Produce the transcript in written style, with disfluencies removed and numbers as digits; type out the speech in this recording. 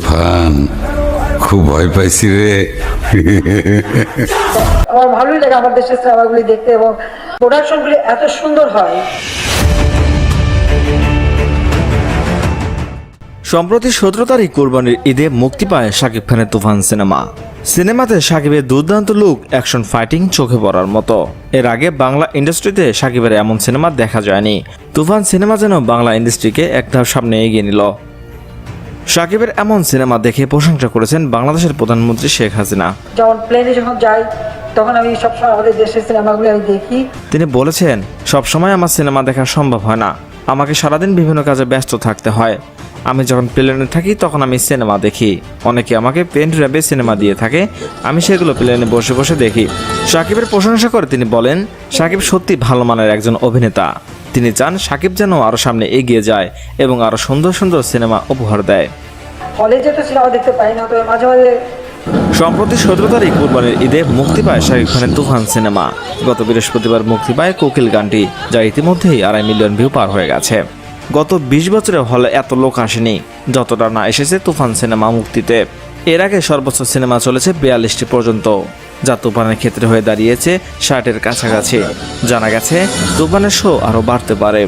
তুফান, খুব ভয় পাইছি রে। আমার ভালোই লাগে আমার দেশের সিনেমাগুলি দেখতে, এবং প্রোডাকশনগুলি এত সুন্দর হয়। সম্প্রতি 17 তারিখ কোরবানির ঈদে মুক্তি পায় শাকিব খানের তুফান সিনেমাতে শাকিবের দুর্দান্ত লুক, অ্যাকশন, ফাইটিং চোখে পড়ার মতো। এর আগে বাংলা ইন্ডাস্ট্রিতে শাকিবের এমন সিনেমা দেখা যায়নি। তুফান সিনেমা যেন বাংলা ইন্ডাস্ট্রিকে এক ধাপ সামনে এগিয়ে নিল। শাকিবের এমন সিনেমা দেখে প্রশংসা করেছেন বাংলাদেশের প্রধানমন্ত্রী শেখ হাসিনা। যখন প্লেনে যখন যাই তখন আমি সবসময় আমাদের দেশের সিনেমাগুলি আমি দেখি। তিনি বলেছেন, সবসময় আমার সিনেমা দেখা সম্ভব হয় না, আমাকে সারাদিন বিভিন্ন কাজে ব্যস্ত থাকতে হয়। আমি যখন প্লেনে থাকি তখন আমি সিনেমা দেখি। অনেকে আমাকে পেন ড্রাইভে সিনেমা দিয়ে থাকে, আমি সেগুলো প্লেনে বসে বসে দেখি। শাকিবের প্রশংসা করে তিনি বলেন, শাকিব সত্যি ভালো মানের একজন অভিনেতা। তিনি চান শাকিব যেন আরও সামনে এগিয়ে যায় এবং আরও সুন্দর সুন্দর সিনেমা উপহার দেয়। হলে যেহেতু সিনেমা দেখতে পাই না, তবে মাঝে মাঝে। সম্প্রতি 17 তারিখ কোরবানির ঈদে মুক্তি পায় শাকিব খানের তুফান সিনেমা। গত বৃহস্পতিবার মুক্তি পায় কোকিল গানটি, যা ইতিমধ্যেই 2.5 মিলিয়ন ভিউ পার হয়ে গেছে। গত 20 বছরে হলে এত লোক আসেনি যতটা না এসেছে তুফান সিনেমা মুক্তিতে। এর আগে সর্বোচ্চ সিনেমা চলেছে 42টি পর্যন্ত, যা তুফানের ক্ষেত্রে হয়ে দাঁড়িয়েছে 60-এর কাছাকাছি। জানা গেছে তুফানের শো আরও বাড়তে পারে।